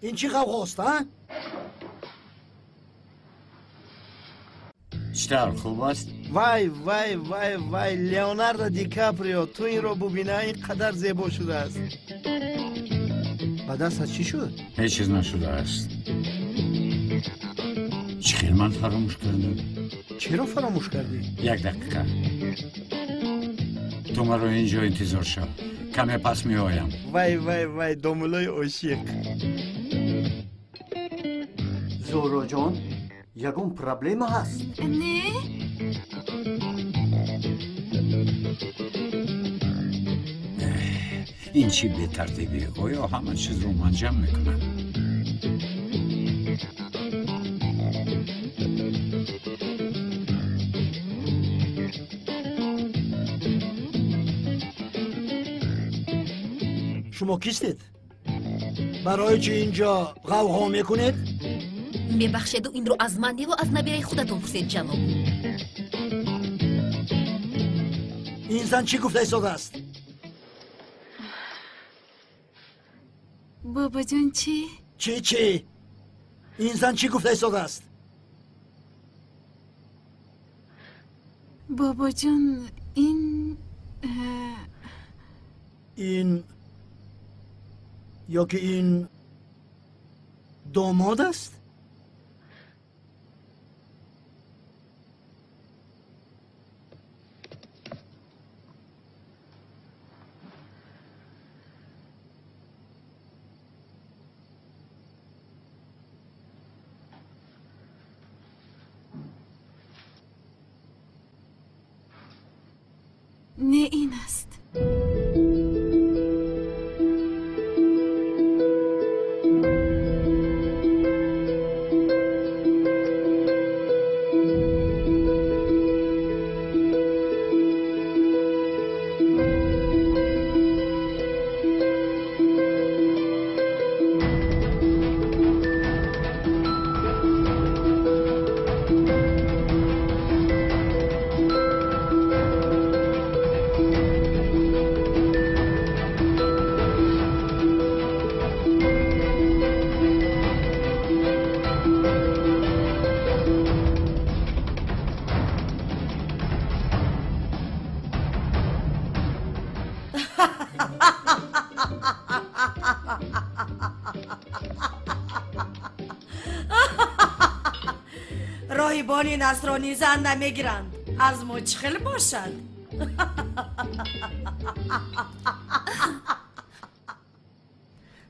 این چی غوغاست ها؟ چطور خوب است؟ وای وای وای وای لیوناردو دیکاپریو تو این رو ببینه اینقدر زیبا شده است. با دستت چی شد؟ هیچ چیز نشده است. چه خیلی من فراموش کردم. چرا فراموش کردی؟ 1 دقیقه. تو من رو اینجا انتظار شد. کمی پس می آیم. وای وای وای دوملای عاشق. زورو جان یگون پرابلم هست. نه؟ این چی به ترتیبی؟ آیا همه چیز رو منجم میکنن؟ شما کیستید؟ برای چی اینجا غوغا میکنید؟ میبخشید و این رو از من و از نبیای خودتون پرسید جناب. این زن چی گفته ایستاده است؟ بابا جان چی؟ چی؟ این زن چی گفته ایستاده است؟ بابا جان این یا که این داماد است؟ نه این است. راهبانی نصرانی زن نمیگیرند. از مچخل باشد.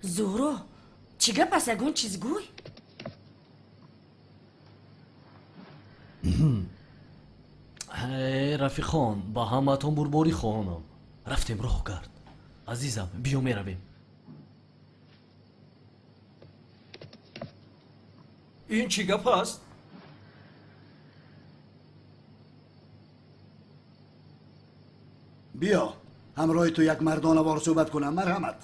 زورو چی گپ است؟ یگون چیز گوی؟ رفیقان با همتون برباری خواهانم. رفتیم راه کرد. عزیزم بیو میرویم. این چی گپ است؟ بیا همراه تو یک مردانه وار صحبت کنم. مرحمت.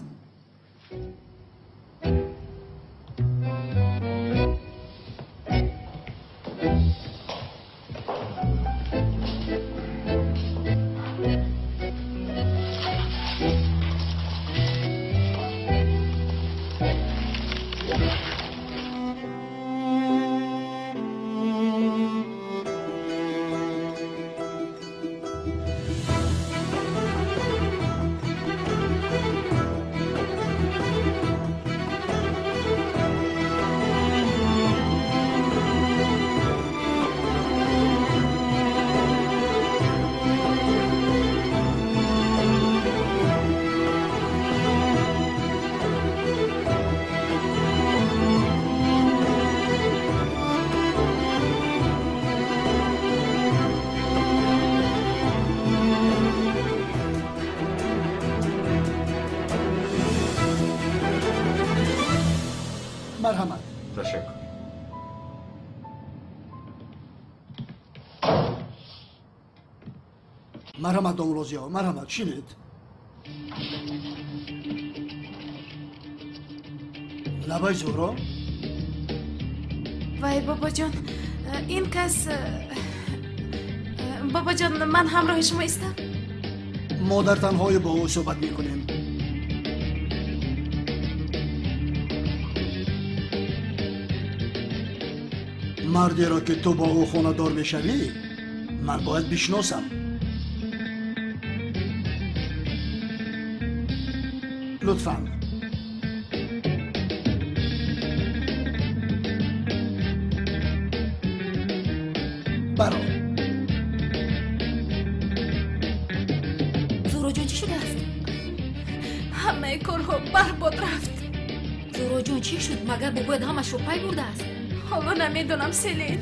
مرحمت. تشکر. مرحمت دامروزیا. مرحمت. شینید؟ لبای زورو؟ وای بابا جان این کس بابا جان من همراه شما ایستم. ما در تنهایی با او صحبت میکنیم. مردی را که تو با او خانه دار میشوی من باید بشناسم. لطفاً برو. زورو جون چی شده است؟ همه کارها برباد رفت. زورو جون چی شد؟ مگر بابایت همش رو پای برده است؟ حالا نمیدونم سیلین.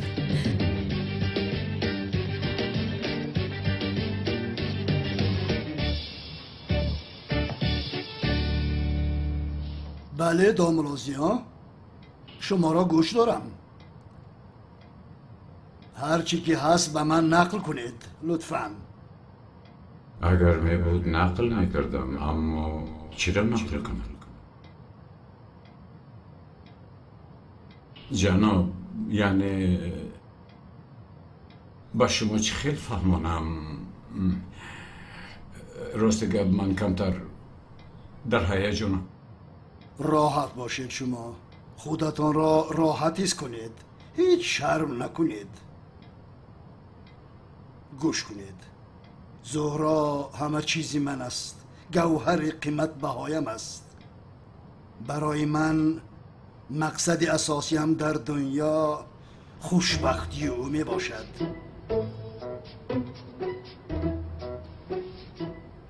بله داملازی ها، شما را گوش دارم. هر چی که هست به من نقل کنید لطفاً. اگر می بود نقل نکردم، اما چرا نقل کنم؟ جناب، یعنی با شما چه خیلی فهمانم. راست گب من کمتر در هیجانم. راحت باشید، شما خودتان را راحت حس کنید، هیچ شرم نکنید. گوش کنید، زهرا همه چیزی من است، گوهر قیمت بهایم است. برای من مقصد اساسی هم در دنیا خوشبختی او می باشد.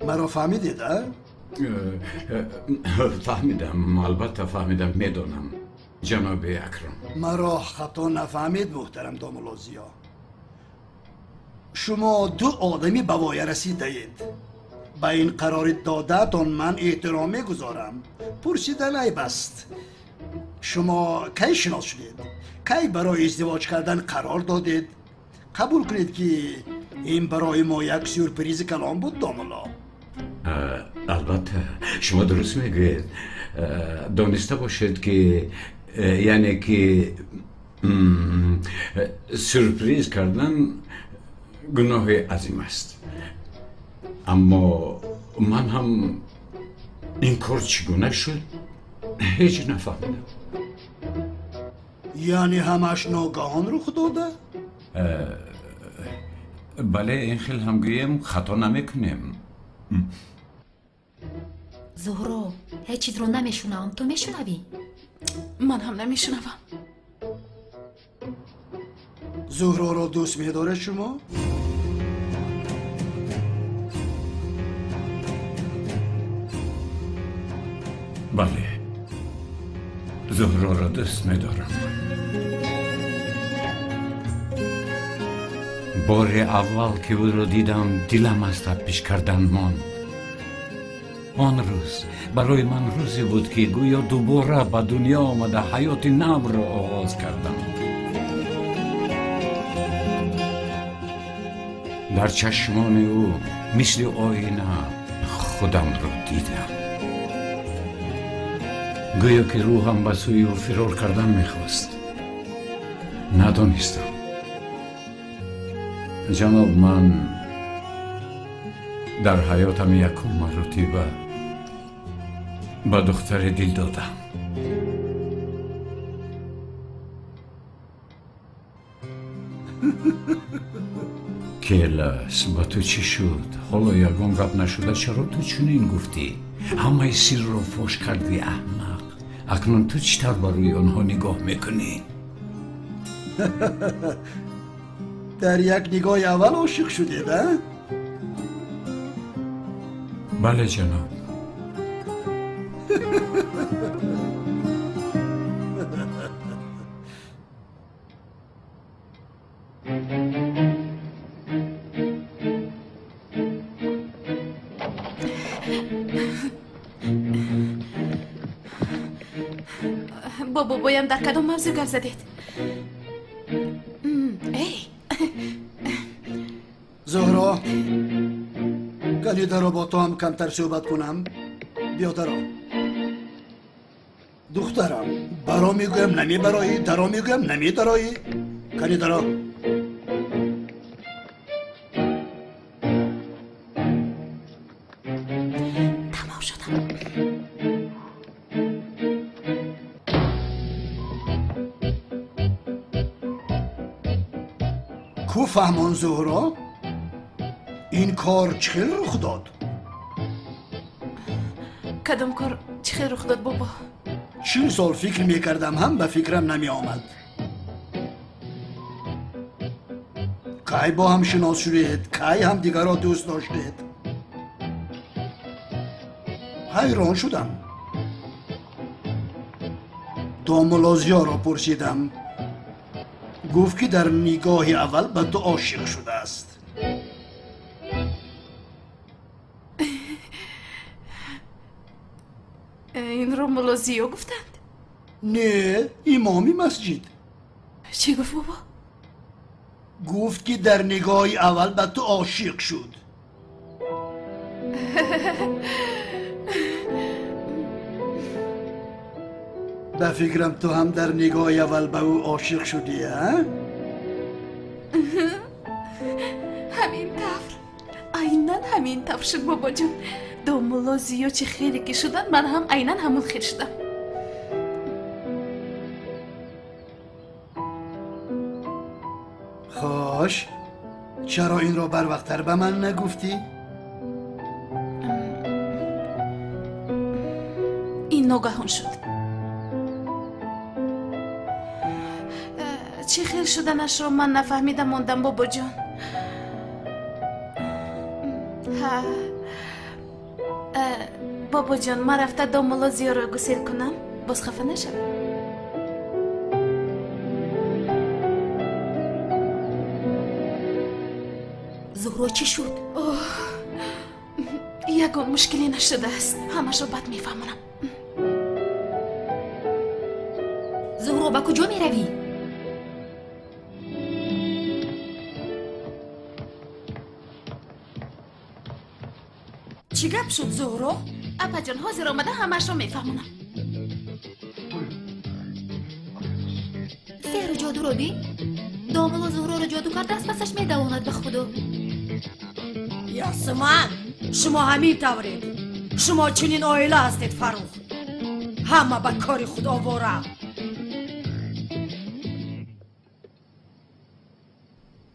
مرا فهمیدید؟ فهمیدم، البته فهمیدم، میدونم جناب اکرم. مرا خطا نفهمید محترم دامولازیا. شما دو آدمی به وایه رسیدید. به این قرار دادتان من احترام میگذارم. پرسیدن عیب است. شما کی شناس شدید؟ کی برای ازدواج کردن قرار دادید؟ قبول کنید که این برای ما یک سورپریز کلام بود دامولا. البته شما درست میگوید. دانسته باشید که یعنی که سورپریز کردن گناه عظیم است. اما من هم این کار چگونه شد هیچ نفهمیدم. یعنی همش ناگهان رخ داده؟ بله، این خیلی هم گویم خطا نمیکنیم. زهرو هیچ چیز رو نمیشونم، تو میشنوی؟ من هم نمیشنوم. زهرا را دوست می‌داره شما؟ بله، زهرا را دوست می‌دارم. بار اول که او را دیدم دلم از تپش کردن ماند. آن روز برای من روزی بود که گویا دوباره به دنیا آمده حیات نو را آغاز کردم. در چشمان او مثل آینه خودم را دیدم. گویا که روحم به سوی او فرار کردن میخواست. ندانستم. جناب، من در حیاتم یکم مرتبه به دختر دل دادم. کیلس، با تو چی شد؟ حالا یگان گپ نشده چرا تو چنین گفتی؟ همه سر رو فاش کردی احمق. اکنون تو چطور برای آنها نگاه میکنی؟ در یک نگاه اول عاشق شدید، ها؟ بله جناب. با بابایم در کدام موضوع گپ زدید؟ ای زهرا، کلیده را با تو هم کمتر صحبت کنم. بیا درا. دخترم، برا میگویم نمی برایی، درا میگویم نمی درایی. کلیده را. تمام شدم. کو فهمان زهرا؟ این کار چخیل رخ داد؟ کدام کار چخیل رخ داد بابا؟ 40 سال فکر میکردم هم به فکرم نمی آمد. کی با هم شناس شدید؟ کی هم دیگر را دوست داشتید؟ حیران شدم. داملازیا را پرسیدم. گفت که در نگاه اول به تو عاشق شده است. این رو ملازیا گفتند؟ نه، امامی مسجد. چی گفت بابا؟ گفت که در نگاه اول به تو عاشق شد. به فکرم تو هم در نگاه اول به او عاشق شدی، ها؟ همین طور. عیناً همین طور شد بابا جون. دو ملازیا چه خیلی که شدن، من هم عیناً همون خیلی شدم. خوش، چرا این را بر وقت‌تر به من نگفتی؟ این ناگهان شد. چه خیلی شدنش رو من نفهمیدم موندم بابا جان. بابا جان، من رفته دو ملازیا رو گسیل کنم، باز خفه نشم. زهرا چی شد؟ یکون مشکلی نشده است، همش رو بد میفهمونم. زهرا با کجا می روی؟ چی گپ شد زهرا؟ اپا جان حاضر آمده، همش رو میفهمونم. سحر جادو رو دی؟ داملا زهرا رو جادو کرد، دست پسش میدواند به خدا. یاسمان، شما همین طورید. شما چنین عائله هستید فروخ. همه به کار خود آواره.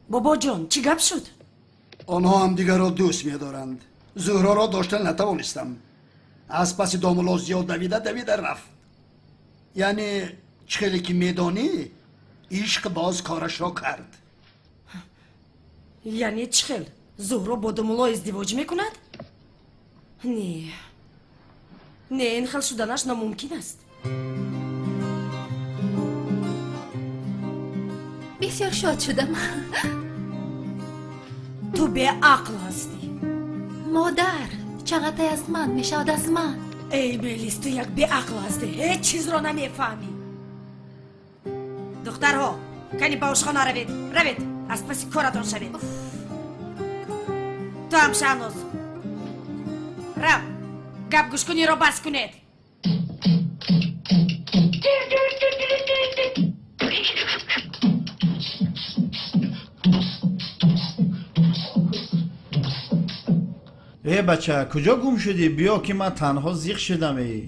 بابا جان، چی گپ شد؟ آنها هم دیگر را دوست می‌دارند. زهرا را داشتن نتوانستم. از پس داملازیا دویده رفت. یعنی چخیلی که میدانی عشق باز کارش را کرد. یعنی چخیل؟ زهرا با داملا ازدواج میکند؟ نه این خیل شدنش ناممکن است. بسیار شاد شدم. تو به عقل هستی. مادر، چقدر از من میشود از من. ای بلیس، تو یک به عقل هستی، هیچ چیز را نمیفهمی. دخترها، کنی به آشخانه روید، از پس کارتان شوید. تو هم شهناز رو، گپ گوش کنی را بس کنید. ای بچه، کجا گم شدی؟ بیا که من تنها زیغ شدم. ای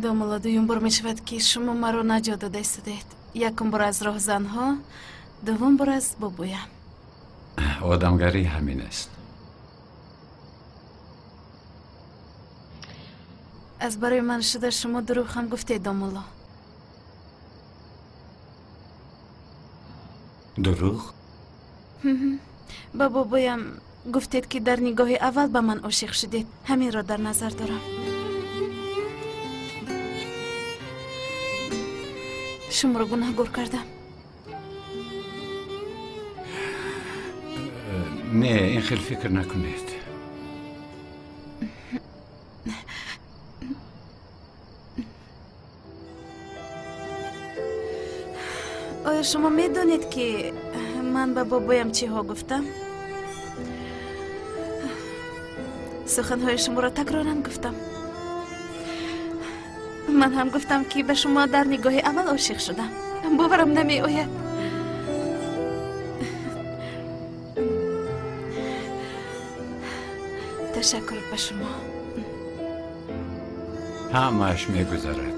داملا دویم بار می شود که شما مرا نجات داده استید. یکم بار از راه زنها، دوم بار از بابایم. آدمگری همین است. از برای من شده شما دروغ هم گفتید داملا. دروغ؟ با بابایم گفتید که در نگاه اول به من عاشق شدید. همین را در نظر دارم. شما را گناهگار کردم. نه، این خیلی فکر نکنید. آیا شما میدونید که من به بابایم چی ها گفتم؟ سخنهای شما را تکرارن گفتم. من هم گفتم که به شما در نگاه اول عاشق شدم. باورم نمی آید. تشکر به شما. همه‌اش میگذرد.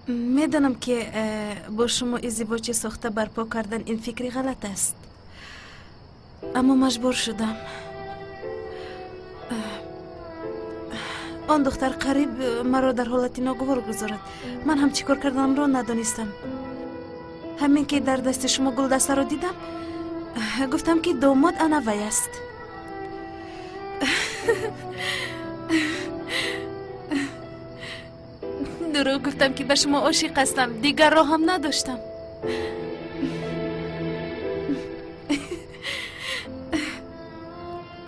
میدانم که با شما ازدواج ساخته برپا کردن این فکری غلط است، اما مجبور شدم. آن دختر قریب مرا در حالتی ناگوار گذارد. من هم چیکار کردم را ندانستم. همین که در دست شما گلدسته را دیدم گفتم که داماد آن وی است. دروغ گفتم که به شما عاشق هستم. دیگر راه هم نداشتم.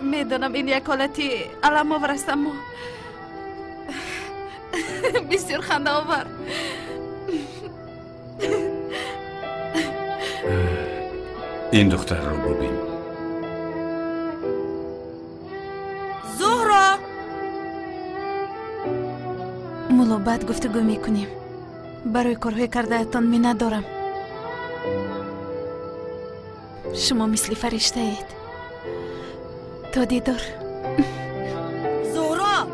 میدانم این یک حالتی علم آور است، اما بسیار خنده آور. این دختر رو ببین. زهرا، مولا بعد گفتگو میکنیم. برای کارهای کرده تان می ندارم. شما مثل فرشته اید. تا دیدار. زهرا،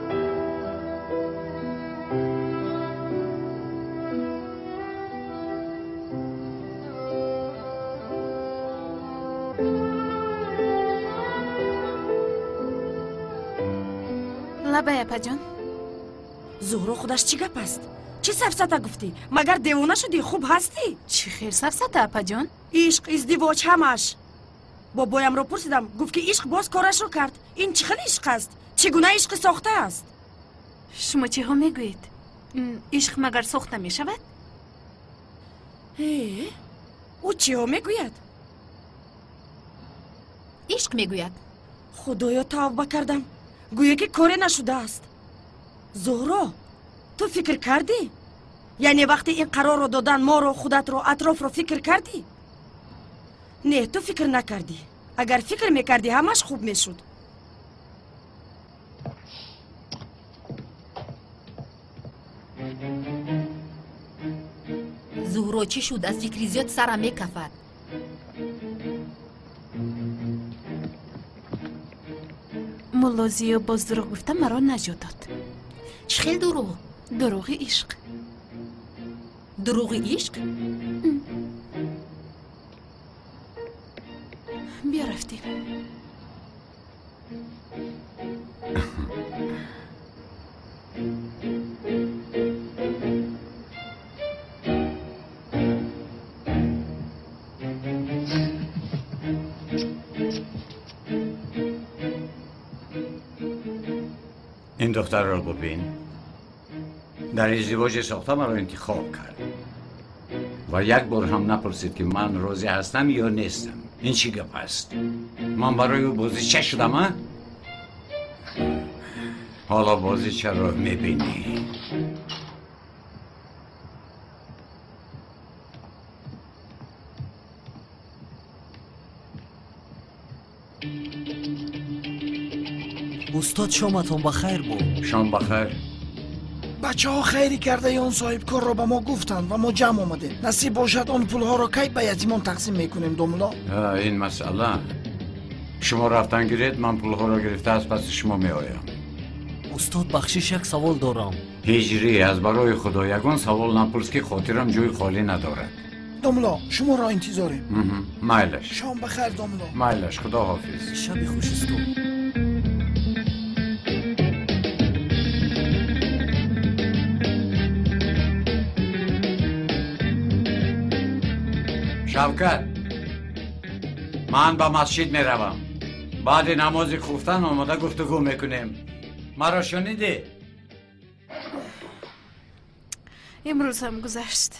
لبه اپا جان. زهرا خودش چی گپ است؟ چی سفسطه گفتی؟ مگر دیوانه شدی؟ خوب هستی؟ چی خیر سفسطه اپا جان؟ عشق، ازدواج، همش. بابایم را پرسیدم، گفت که عشق باز کارش رو کرد. این چه خیلی عشق است؟ چگونه عشق ساخته است؟ شما چی ها میگویید؟ عشق مگر ساخته می شود؟ او چی ها میگوید؟ عشق میگوید. خدایا توبه کردم. گویا که کاری نشده است. زهرا، تو فکر کردی؟ یعنی وقتی این قرار رو دادن ما رو، خودت رو، اطراف رو فکر کردی؟ نه، تو فکر نکردی. اگر فکر میکردی همش خوب میشد. زهرا چی شد؟ از فکر زیاد سرم میکفد. ملازی و باز دروغ گفتم مرا نجات داد. چه خیلی دروغ؟ دروغ عشق. دروغ عشق؟ بیا رفتیم. این دختر رو ببین. در ازدواج ساخته مرا انتخاب کرد و یک بار هم نپرسید که من راضی هستم یا نیستم. این چی گپ است؟ من برای او بازی چه شدم؟ حالا بازی چه رو میبینی؟ استاد شامتون بخیر بود. شام بخیر. بچه ها خیری کرده اون صاحب کار را به ما گفتند و ما جمع آمده. نصیب باشد اون پول ها را کی به یتیمان تقسیم میکنیم دوملا؟ این مسئله. شما رفتن گیرید، من پول ها را گرفته از پس شما می آیم. استاد بخشش یک سوال دارم. هجری، از برای خدا یگان سوال نپرس که خاطرم جای خالی ندارد. دوملا شما را انتظاریم. مایلش. شام بخیر دوملا. مایلش، خدا حافظ. شب خوش استاد. شوکت، من به مسجد می روم. بعد نماز خفتن آماده گفتگو میکنیم. مرا شنیدی؟ امروز هم گذشت.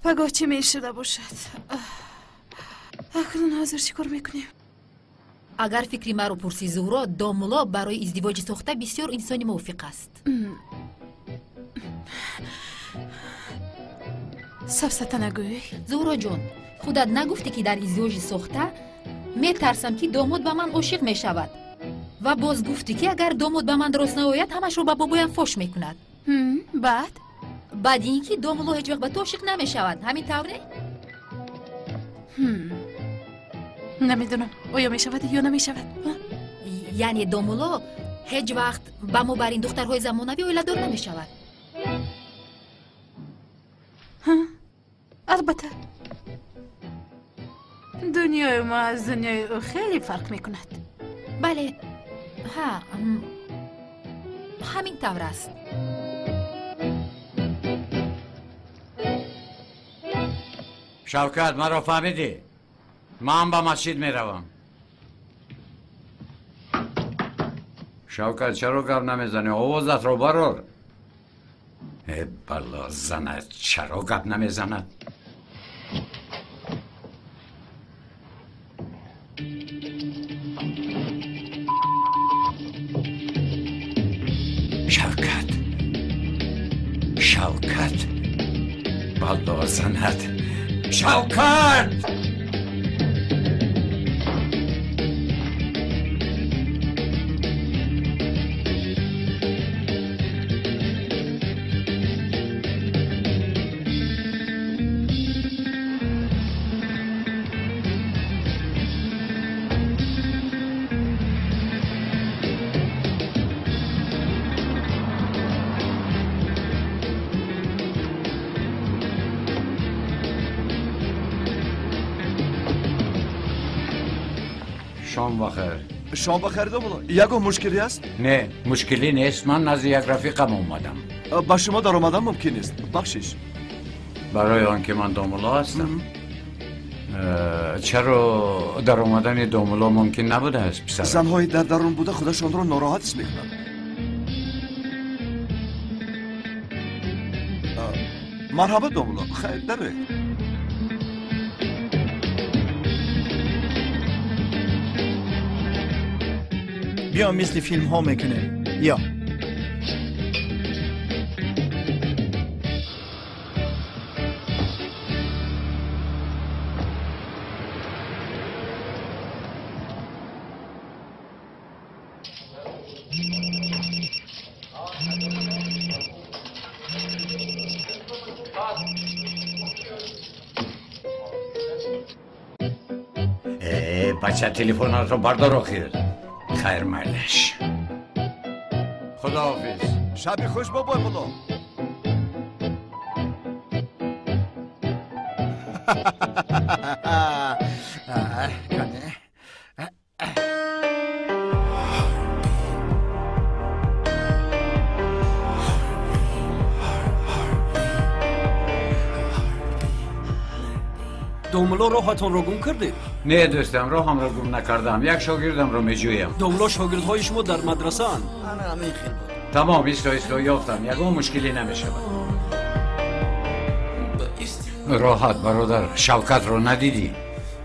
پگاه چی می شده باشد؟ اکنون حاضر چی کار میکنیم؟ اگر فکری مرا پرسی زهرا، داملا برای ازدواج ساخته بسیار انسانی موافق است. سفسطه نگوی؟ زهرا جان، خودت نگفتی که در ازدواج ساخته میترسم که داماد به من عاشق میشود. و باز گفتی که اگر داماد به من درست ناید همش رو به بابایم فوش میکند. بعد اینکه دامولو هیچ وقت به تو عاشق نمیشود. همین طوره؟ نمیدونم آیا میشود یا نمیشود. یعنی دامولو هیچ وقت با ما بر این دخترهای زمانوی اویلادور نمیشود. البته دنیای ما از دنیای او خیلی فرق میکند. بله همین طور است. شوکت مرا فهمیدی؟ من به مسجد میروم. شوکت چرا گپ نمیزنی؟ آوازت رو برار. ای بلا زند چرا گپ نمیزند؟ شوکت بلا زند شوکت. شام بخیر. شام بخیر دامولو. یکو مشکلی است؟ نه مشکلی نیست. من نزد یک رفیقم اومدم. با شما در آمدن ممکن نیست. بخشش. برای آنکه من دامولو هستم. چرا در آمدن دامولو ممکن نبوده است پسر؟ زنهای در درون بوده خودشان را ناراحت میکنند. مرحبا دامولو. خیر داره. بیا مثل فیلم ها میکنه. یا بچه تلفن رو بردار آخیر. خیر مالش. خداحافظ. شبی خوش بابا بلا. دوملو راهتون رو گم کردید؟ نه دوستم راهم رو گم نکردم. یک شاگردم رو میجویم. دوملو شاگردهای شما در مدرسه اند؟ تمام ایستا یافتم. یکم مشکلی نمیشه. راحت برادر. شوکت رو ندیدی؟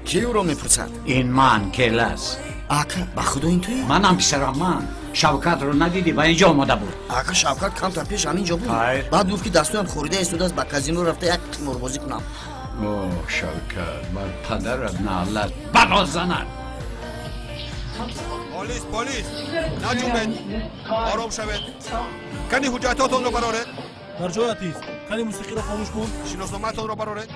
کی او رو میپرسد؟ این من کلاس. آقا با خدا این توی؟ منم پسرم. من شوکت رو ندیدی؟ با اینجا آمده بود. آقا شوکت کم تا پیش همینجا بود. بعد گفت که دستویم خوریده استود است با کازینو رفته یک قمار بازی کنم. اوه شوکت بر پدرت نعلت بلا زند. پلیس نجومید. آرام شوید. کنی حجتاتون رو برارید. در جایتیست. کنی موسیقی رو خاموش کن. شناسنامه‌تون رو برارید.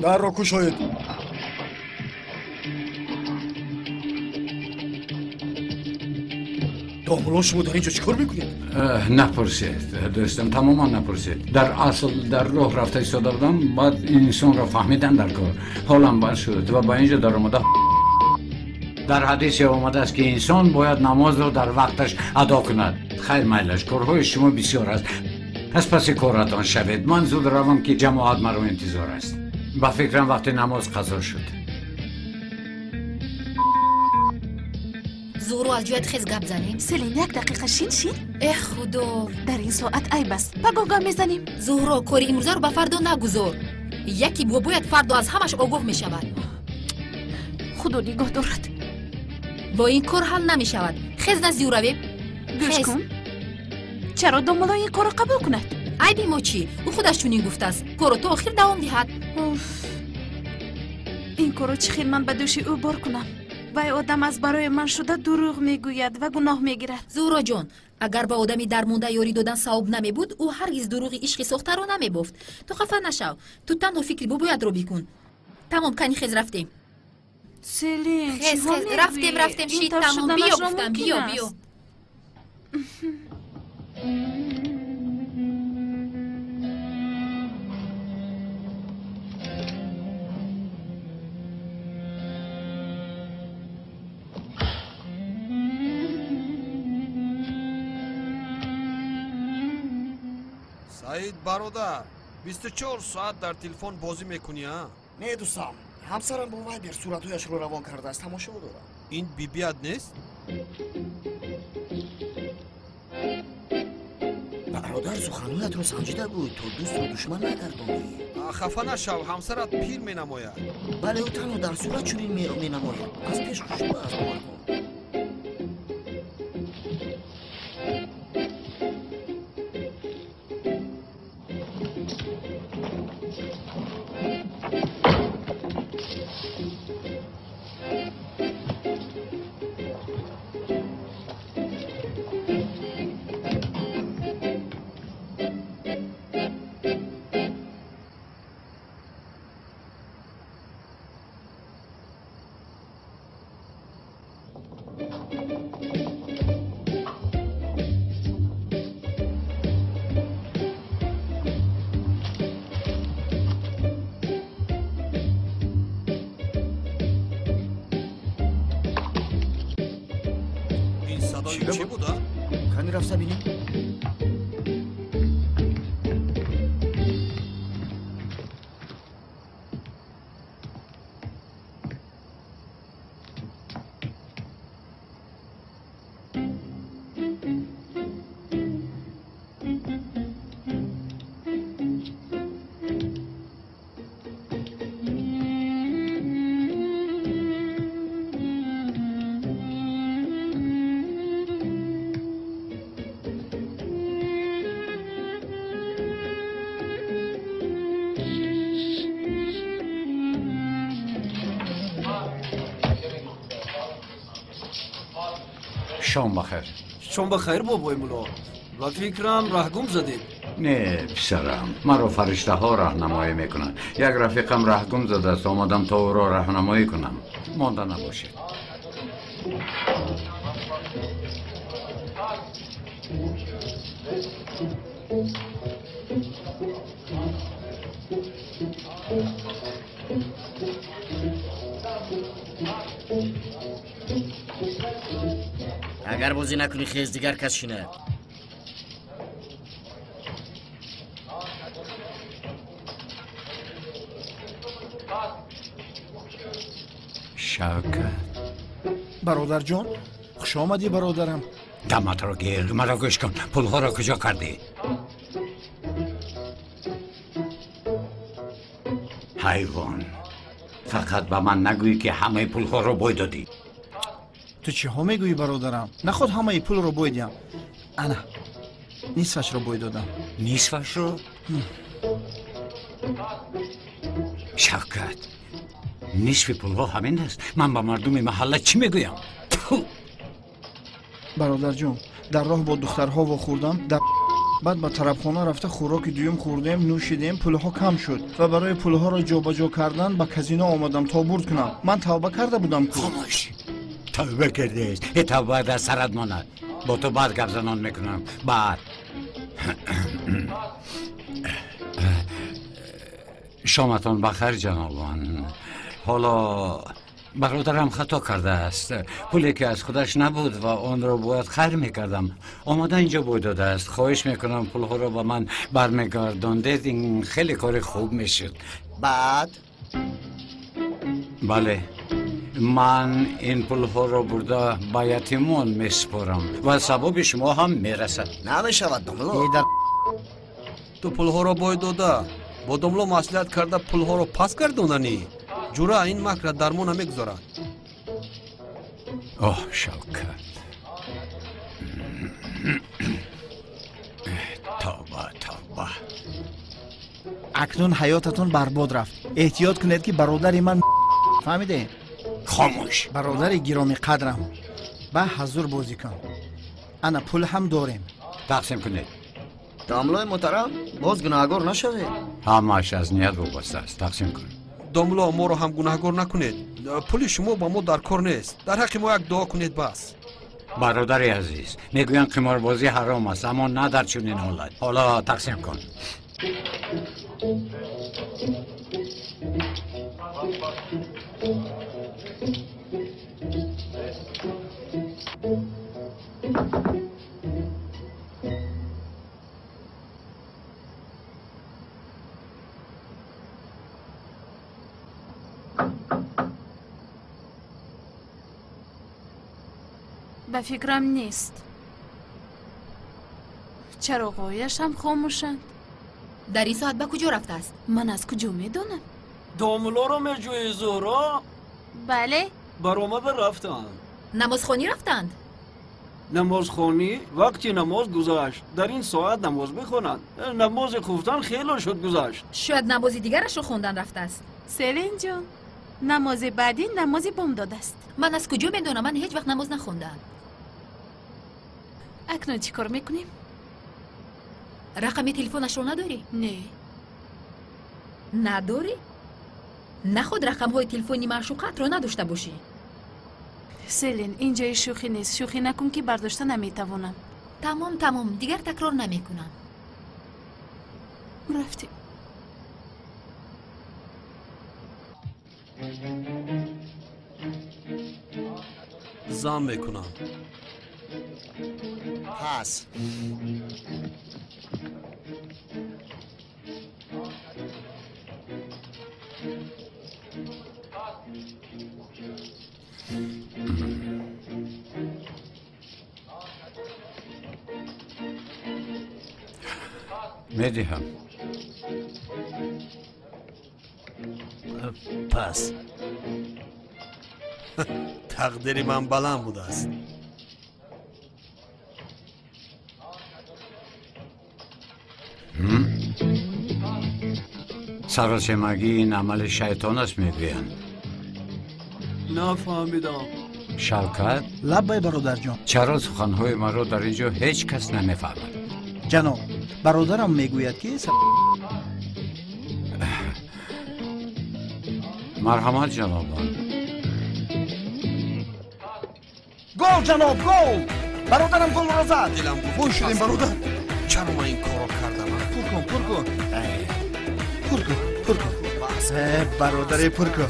در رو کشید. دامولو شما در اینجا چیکار میکنید؟ نپرسید دوستم. تماما نپرسید. در اصل در راه رفته ایستاده بودم. بعد این انسان را فهمیدن در کار. حالم بد شد و با اینجا در آمده. در حدیث آمده است که انسان باید نماز را در وقتش ادا کند. خیر میلش کارهای شما بسیار است. از پس کارتان شوید. من زود روم که جماعت مرا انتظار است. با فکرم وقت نماز قضا شد. زورو از جویت خیز گپ زنیم. سلین یک دقیقه شین. ای خدا در این ساعت عیب است. بگو گپ میزنیم. زورو کاری امروزه رو به فردا نگذار. یکی باید فردا از همش آگاه میشود. خدا نگاه دارد. با این کار حل نمیشود. خیز نزدی او رویم. گوش کن چرا دوملا این کارو قبول کند؟ عیبی ما چی؟ او خودش چنین گفته است کارو تا آخر دوام دهد. این کارو چه خیلی من به دوش او بار کنم؟ وای آدم از برای من شده دروغ میگوید و گناه میگیرد. زهرا جان اگر با آدمی درمونده یاری دادن ثواب نمی بود او هرگز دروغی عشق ساخته رو نمی بافت. تو خفه نشو، تو تنها فکری باباید رو بکن. تمام کنی خیز رفتیم. سلیم خیز رفتیم شید تمام بیا گفتم بیا. سعید برادر 24 ساعت در تلفن بازی میکنی ها؟ نه دوستم همسرم با وایبر صورتهایش رو روان کرده است تماشا دارم. این بیبیت نیست؟ برادر سخنهایت رو سنجیده بود تو دوست رو دشمن نگردانی. خفه نشو همسرت پیر می نماید. بله او تنها در صورت چنین می نماید. از پیش خوشبه است باور کن. چی بود ها؟ خانی رفته بینیم؟ شام بخیر. شام بخیر بابای مولا. و فکرم رهگم زدید. نه پسرم مرا فرشته ها راهنمایی میکنند. یک رفیقم رهگم زده است آمدم تا او را راهنمایی کنم. مانده نباشید. اگر بازی نکنی خیز دیگر کس شینه. شوکت برادر جان خوش آمدی برادرم. دمت را گیر مرا گوش کن. پولها را کجا کردی؟ حیوان فقط به من نگویی که همه پولها را بوی دادی. تو چی ها میگویی برادرم؟ نخود همه پول رو بویدیم. انا نصفش رو بوی دادم. نصفش رو؟ شوکت نصف پولها همین است. من به مردم محله چی میگویم؟ برادر جان در راه با دخترها و خوردم بعد به طرفخانه رفته خوراک دویم خوردیم نوشیدیم پولها کم شد و برای پولها را جابجا کردن به کازینو آمدم تا برد کنم. من توبه کرده بودم. خاموش. توبه کرده است. این توبه در سرت ماند. با تو بعد گپ زنان میکنم. بعد شامتان بخیر جنابان. حالا برادرم خطا کرده است. پولی که از خودش نبود و آن را باید خیر میکردم آمده اینجا بوی داده است. خواهش میکنم پولها را به من برمیگرداندید. این خیلی کار خوب میشد. بعد بله من این پولها را برده به یتیمان میسپارم و ثواب شما هم میرسد. نمیشود دملو. تو پولها را باید داده با دملو مصلحت کرده پولها را پس گردونانی. جورا این مکر درمون نمیگذارد. اوه شوکت توبه توبه. اکنون حیاتتون برباد رفت. احتیاط کنید که برادری من فهمیده؟ خاموش. برادر گرامی قدرم. به حضور بازی کن. انا پول هم داریم. تقسیم کنید. داملای محترم باز گناهگار نشوید. همش از نیت وابسته است. تقسیم کن. домло моро ҳам гунаҳгор накунед. пули шумо ба мо дар кор нест. дар ҳаққи мо як дуо кунед бас. برادر عزیز میگویند قماربازی حرام است اما نه در چنین حالت. حالا تقسیم کن. به فکرم نیست. چراغ‌هایش هم خاموشند. در این ساعت به کجا رفته است؟ من از کجا میدونم؟ داملا رو میجوی زهرا؟ بله. برآمده رفتند. نمازخوانی رفتند. نمازخوانی وقتی نماز گذشت. در این ساعت نماز میخونند. نماز خفتن خیلی شد گذشت. شاید نمازی دیگرش رو خوندن رفته است. سلین جان، نماز بعدی نماز بامداد است. من از کجا میدونم؟ من هیچ وقت نماز نخوندم. اکنون چی کار میکنیم؟ رقم تلفنش رو نداری؟ نه. نداری؟ نخود رقم های تلفنی معشوقت رو نداشته باشی. سلین اینجای شوخی نیست. شوخی نکن که برداشته نمیتوانم. تمام دیگر تکرار نمیکنم. رفتیم. зам мекунам. پس میدهم. پس тақдири ман баланд будааст. سراسیمگی این عمل شیطان است میگویند. نفهمیدم. شوکت؟ لبای برادر جان. چرا سخنهای ما رو در اینجا هیچ کس نمیفهمد؟ جناب برادرم میگوید که مرحمت جنابان. گل جناب گل. برادرم گل را زد. دلم گل شدیم برادر. چرا من این کارو کردم؟ پر کن. بس برادر پر کن.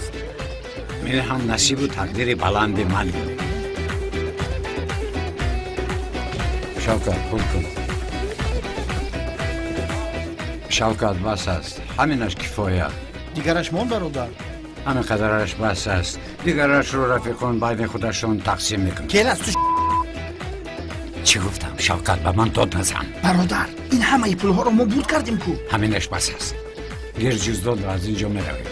من هم نصیب و تقدیر بلند من بود. شوکت پر کن. شوکت بس است. همینش کفایت. دیگرش مون برادر. همین قدرش بس است. دیگرش رو رفیقان بین خودشون تقسیم میکنن. کیل از تو چی گفتم؟ شوکت به من داد نزن. برادر این همه پول ها رو ما بود کردیم کو. همینش بس است. گیر جزدان از اینجا میرویم.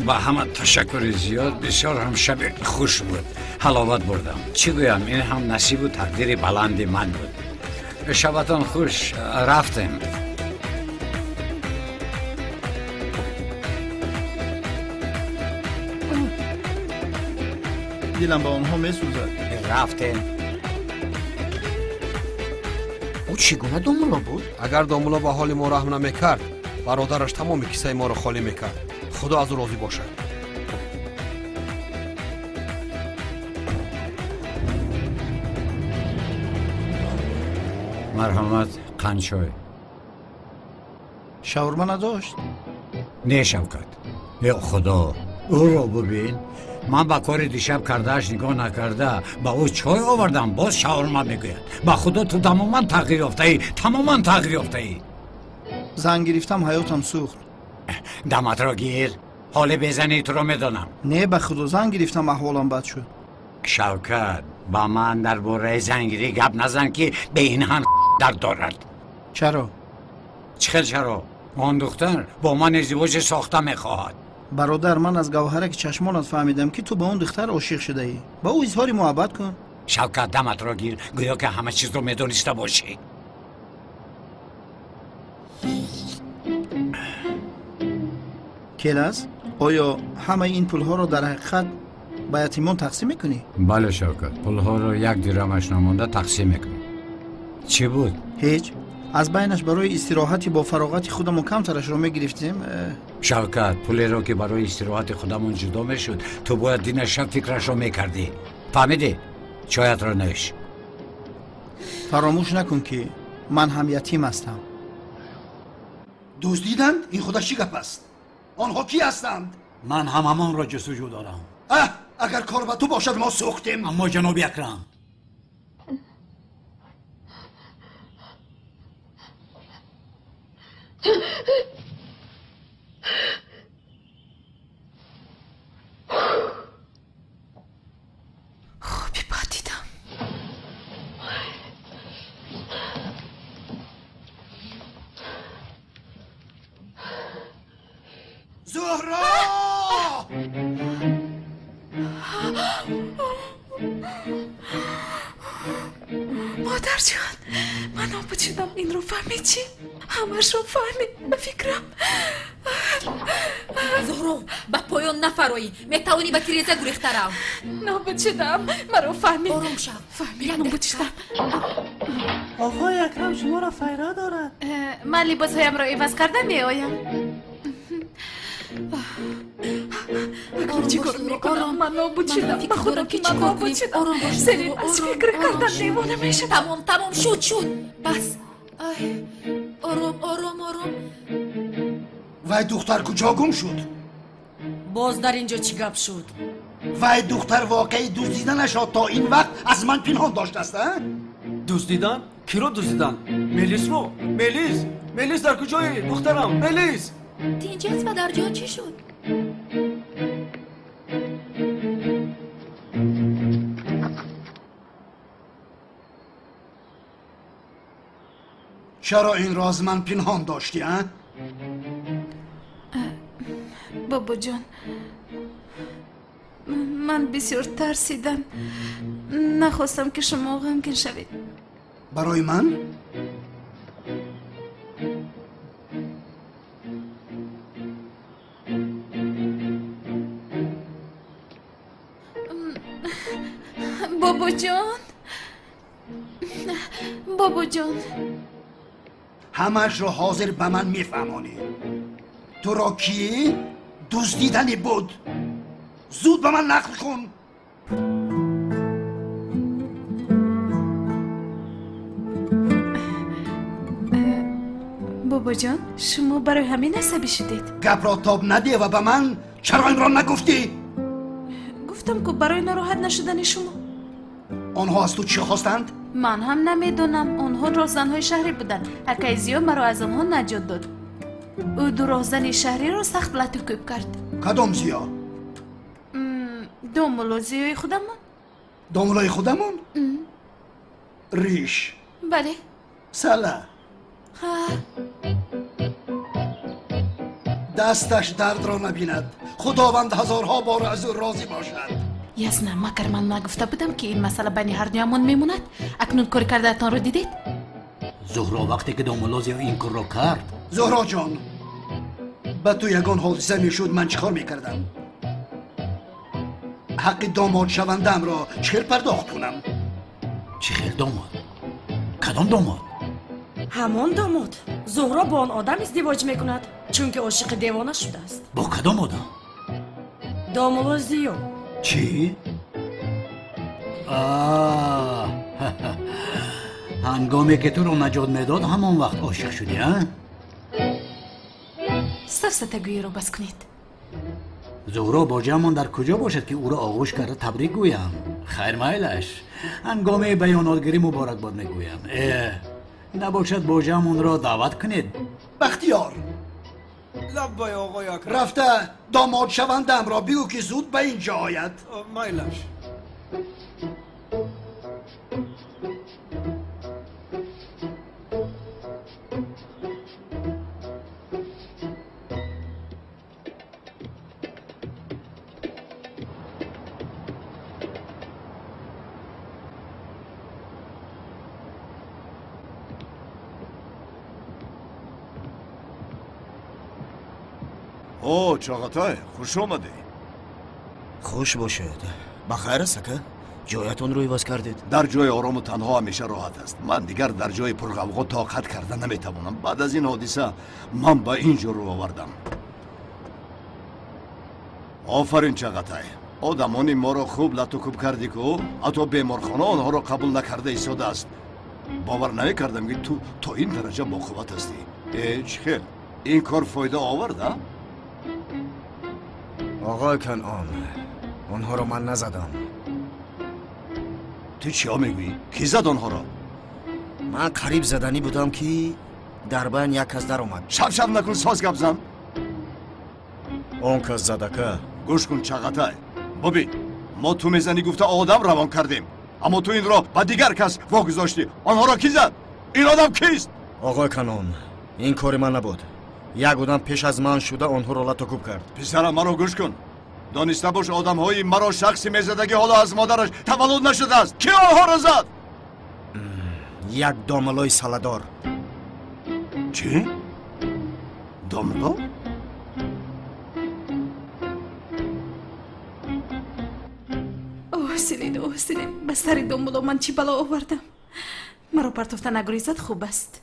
با همه تشکر زیاد. بسیار هم شب خوش بود. حلاوت بردم. چی گویم؟ این هم نصیب و تقدیر بلند من بود. شبتان خوش. رفتیم. دلم با اونها میسوزد. رفتیم. او چگونه داملا بود؟ агар домула ба ҳоли мо раҳм намекард, бародараш тамоми кисаи моро холӣ мекард. худо аз ӯ розӣ бошад. مرحمت قنچوی. شاورما نداشت؟ نه شوکت. یا خدا او رو ببین. من با کار دیشب کردهش نگاه نکرده با او چای آوردم باز شاورما میگوید. با خدا تو تماما تغییر یافته ای. زنگ گرفتم حیاتم سوخت. دمت را گیر. حال بزنی تو رو میدانم. نه به خدا زنگ گرفتم احوالم بد شد. شوکت با من درباره زنگیری گپ نزن که به این هم درد دارد. چرا؟ چرا؟ آن دختر با من ازدواج ساخته میخواهد. برادر من از گوهره که چشمانت فهمیدم که تو با اون دختر عاشق شده ای. با او اظهار محبت کن. شوکت دمت را گیر گویا که همه چیز رو میدونسته باشی. کلاس آیا همه این پولها رو در حقیقت با یتیمان تقسیم میکنی؟ بله شوکت، پولها رو یک درمش نمانده تقسیم میکنی. چی بود؟ هیچ. از بینش برای استراحتی با فراغت خودمون کمترش رو میگرفتیم. شوکت، پولی رو که برای استراحت خودمون جدا میشد تو باید دین شب فکرش رو میکردی. فهمیدی؟ چایت را نوش. فراموش نکن که من هم یتیم هستم. دزدیدند؟ این خودش چی گپ است؟ آنها کی هستند؟ من هم همان را جستجو دارم. اگر کار به تو باشد ما سوختیم. اما جناب اکرم خوبی با دیدم. زهرا! مادر جان، من نابود شدم. این رو فهمیدی؟ همش رو فهمید. به فکرم زهرو به پایان نفرایی. میتوانی به تیریزه گریخته رو. نابود شدم. مرا فهمید. آروم شو. فهمید نابود شدم. آقای اکرم شما را فیرا دارد. من لباسهایم را عوض کرده می آیم. اکنون چی کار میکنم؟ من نابود شدم. به خودم که من نابود شدم. سرین از فکر کردن دیوانه میشم. تمام شد. بس. آرام. وای دختر کجا گم شد؟ باز در اینجا چی گپ شد؟ وای دختر واقعی دزدیدنش تا این وقت از من پنهان داشته است. دزدیدن؟ کی رو دزدیدن؟ ملیس رو؟ ملیس در کجایی دخترم؟ ملیس دینجت و در جا چی شد؟ چرا این راز من پنهان داشتی ها؟ بابا جان، من بسیار ترسیدم. نخواستم که شما غمگین شوید. برای من؟ بابا جان همش رو حاضر به من میفهمانی. تو را کی؟ دزدیدنی بود. زود به من نقل کن. بابا جان، شما برای همین عصبی شدید؟ گپ را تاب ندی و به من چرا این را نگفتی؟ گفتم که برای ناراحت نشدن شما. آنها از تو چی خواستند؟ من هم نمیدونم. آنها راهزنهای شهری بودند. اکیزیا مرا از آنها نجات داد. او دو راهزن شهری را سخت لطیکوب کرد. کدام زیا؟ دوملو زیای خودمون. دوملوی خودمون؟ ریش. بله. سلا. دستش درد را نبیند. خداوند هزارها بار از او راضی باشد. یزنم مگر من نگفته بودم که این مسئله بین هر دویمون میموند؟ اکنون کاری کردهتان رو دیدید؟ زهرا وقتی که دوملوزی این کار رو کرد. زهرا جان، به تو یگان حادثه میشد من چیکار میکردم؟ حق داماد شوندم را چخیل پرداخت کنم. چخیل داماد؟ کدام داماد؟ همان داماد. زهرا با آن آدم ازدواج میکند چون که عاشق دیوانه شده است. با کدام آدم؟ داملو زیو. چی؟ هنگامی که تو رو نجات میداد همان وقت عاشق شدی ها؟ سرستگویی رو بس کنید. زهرا با جمعان در کجا باشد که او را آغوش کرده تبریک گویم؟ خیر میلش، هنگام بیاناتگیری مبارک باد میگویم. نباشد با جمعان را دعوت کنید. بختیار لبای آقای اکرم. رفته داماد شوندم را بگو که زود به اینجا آید. میلش. او چاغاتای خوش آمدی. خوش باشد. بخیر است که جایتون رو عوض کردید؟ در جای آرام و تنها همیشه راحت است. من دیگر در جای پرغوغا طاقت کردن نمیتوانم. بعد از این حادثه من به اینجا رو آوردم. آفرین چاغاتای. آدمانی ما را خوب لطو کوب کردی که حتی بیمارخانه آنها را قبول نکرده ایستاده است. باور نمیکردم که تو تا این درجه باقوت هستی. چه خیر این کار فایده آورده؟ آقای کنعان، آنها را من نزدم. تو چیا میگویی؟ کی زد آنها را؟ من قریب زدنی بودم که در بین یک کس در اومد. شب نکن ساز گپ زن. اون کس زده که گوش کن چاغاتای. ببین ما تو میزنی گفته آدم روان کردیم، اما تو این را به دیگر کس واگذاشتی. آنها را کی زد؟ این آدم کیست؟ آقای کنعان، این کار من نبود. یک آدم پیش از من شده آنها را لطو کوب کرد. پسرم مرا گوش کن. دانسته باش آدم های مرا شخصی میزده که حالا از مادرش تولد نشده است. کی آنها را زد؟ یک داملای سالادار. چی؟ داملا؟ اوه سلین به سر داملا من چی بلا آوردم. مرا پرتوفته نگریزد خوب است.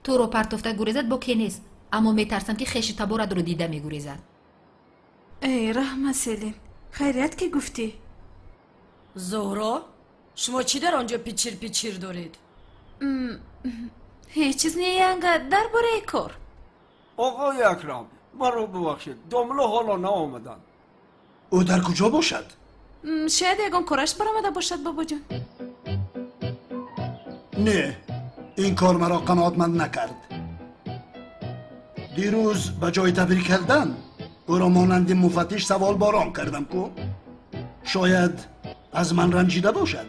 تو رو پرتوفته گریزد با کی نیست، اما میترسم که خیش تبارد رو دیده میگریزد. ای رحمت سلین، خیریت که گفتی؟ زهرا شما چی در آنجا پیچیر دارید؟ هیچ چیز نیانگه درباره کار. آقای اکرم مرا ببخشید، داملا حالا نآمدن. او در کجا باشد؟ شاید یگان کارش برآمده باشد بابا جان. نه، این کار مرا قناعتمند نکرد. دیروز به جای تبریک کردن او را مانند مفتش سوال باران کردم که شاید از من رنجیده باشد.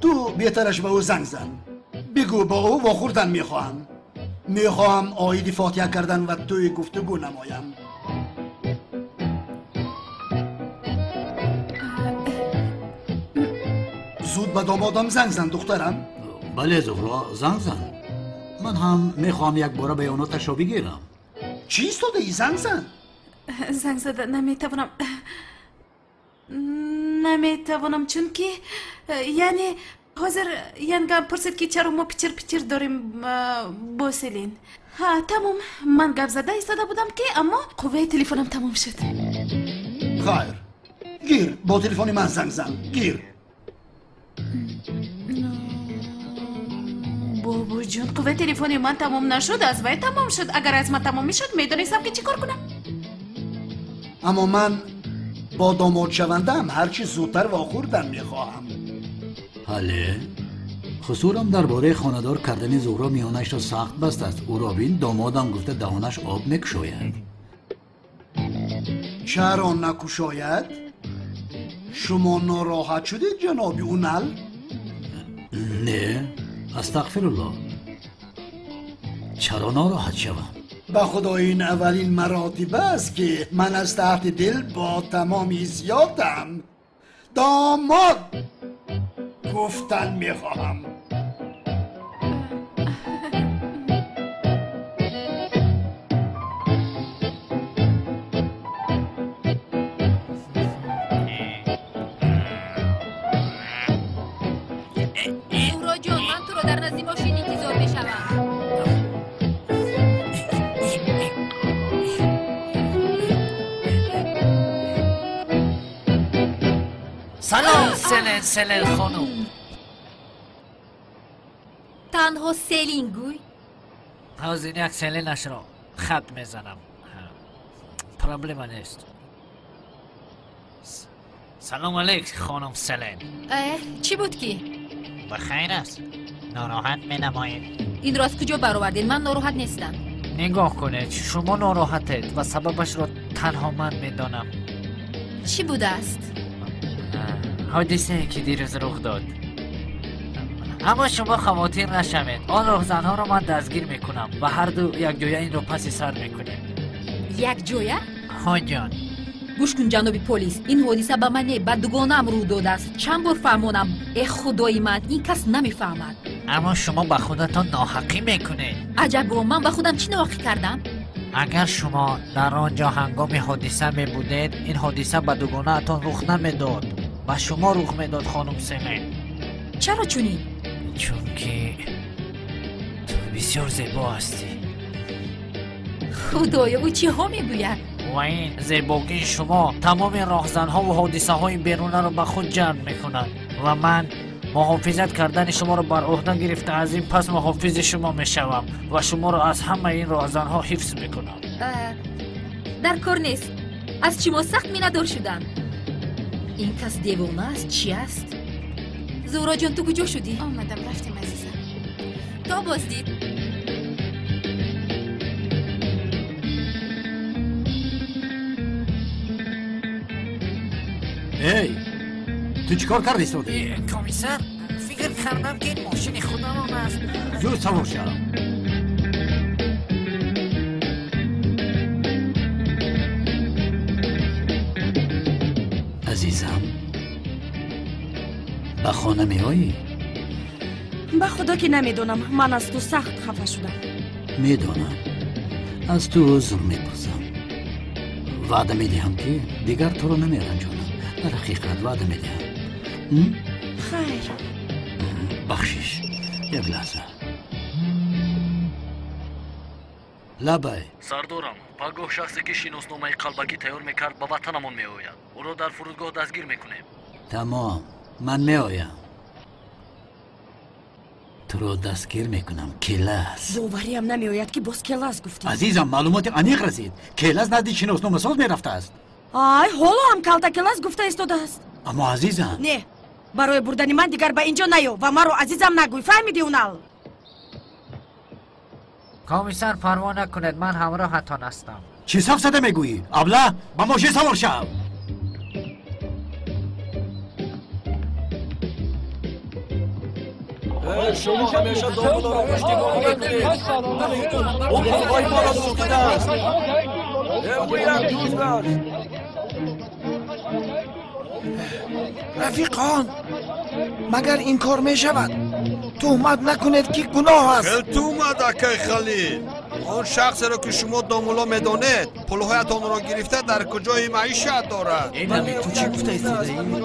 تو بهترش به او زنگ زن، بگو با او واخوردن میخواهم آیدی فاتحه کردن و توی گفتگو نمایم. زود به دامادم زنگ زن دخترم. بله زهرا زنگ زن. من هم میخوام یک بار بیاناتش را بگیرم. چی ایستاده ای؟ زنگ زن. زنگ زده نمیتوانم چون که یعنی حاضر ینگم پرسید که چرا ما پیچر داریم با سلین. ها تمام، من گپ زده ایستاده بودم که اما قوه تلفنم تمام شد. خیر گیر، با تلفن من زنگ زن. گیر. بابا جون قوه تلفنی من تمام نشد، از وی تمام شد. اگر از من تمام میشد میدونستم که چی کار کنم. اما من با داماد شوندم هرچی زودتر واخوردن میخواهم. حاله خسورم درباره خاندار کردن زهرا میانش را سخت بست است. او را بین دامادم گفته دهانش آب نکشاید. چرا نکشاید؟ شما ناراحت شدید جناب اونل؟ نه استغفرالله، چرا ناراحت شوم؟ به خدا این اولین مراتبه است که من از تحت دل با تمام حیثیاتم داماد گفتن میخواهم. زهرا جان من تو رو در نزدی ماشین انتظار میشوم. سلام سلین خانم. تنها سلین گوی؟ از این یک سلینش را خط میزنم، پرابلم نیست. سلام علیک خانم سلین. چی بود که؟ بخیر است؟ ناراحت می نمایید. این را از کجا برآوردین؟ من ناراحت نیستم. نگاه کنید، شما ناراحتید و سببش را تنها من میدانم. چی بوده است؟ حادثه که دیروز رخ داد. اما شما خواطر نشوید، آن راهزنها را من دستگیر میکنم و هر دو یک جویه این را پس سر میکنیم. یک جویه؟ ها جان. گوش کن جناب پلیس، این حادثه به من نه، به دوگانه‌ام رو داده است. چند بار فرمانم ای خدای من این کس نمیفهمد. اما شما به خودتان ناحقی میکنید. عجبا، من به خودم چی ناحقی کردم؟ اگر شما در آنجا هنگام حادثه می بودید این حادثه به دوگانه اتان رخ نمیداد و شما رخ میداد خانم سیمین. چرا چونین؟ چون که تو بسیار زیبا هستی. خدایا او چی ها میگوید؟ و این زیباگی شما تمام راهزنها و حادثه های بیرونه رو به خود جلب میکند و من محافظت کردن شما رو بر عهده گرفته از این پس محافظ شما میشوم و شما رو از همه این راهزنها حفظ میکنم. در کار نیست. از چی ما سخت میندار شدن؟ این کس دیوانه است؟ چی است؟ زهرا جان تو کجا شدی؟ آمدم رفتیم عزیزم. تا بازدید. ای تو چیکار کردی سودی؟ کمیسر فکر کردم که این ماشین خودمان است. زود سوار شو. عزیزم به خانه میایی؟ به خدا که نمیدونم. من از تو سخت خفه شدم. میدونم. از تو عذر میپرسم. وعده میدهم که دیگر تو رو نمیرنجانم. در حقیقت وعده میدهم. خیر. بخشش یک لحظه. لبای سردارم پگاه شخصی که شناسنامه قلبکی تیار میکرد به وطنمون میآید. او را در فرودگاه دستگیر میکنیم. تمام من میآیم. تو رو دستگیر میکنم. کلاس باوریم نمیآید که باز کلاس گفتی. عزیزم معلومات انیق رسید. کلاس نزدیک شناسنامه ساز میرفته است. آی حالا هم کلتا کلاس گفته ایستاده است. اما عزیزم نه برای بردن من دیگر به اینجا نیو و مرا عزیزم نگوی. فهمیدی اونال؟ کمیسر پروا نکنید من همراهتان هستم. چی صف زده میگویی؟ ابله با ماشین سوار شو. شما همیشه دامولا رو اشتباه میکنید. اون پلهای ما را سوخته است. او یک دوست است. رفیقان مگر این کار می شود؟ تهمت نکنید که گناه است. خیلی تهمت اکای خلیل. آن شخص را که شما دامولا میدانید پلهایتان را گرفته در کجای معیشت دارد. این نمی تو چی گفته ایستاده ای؟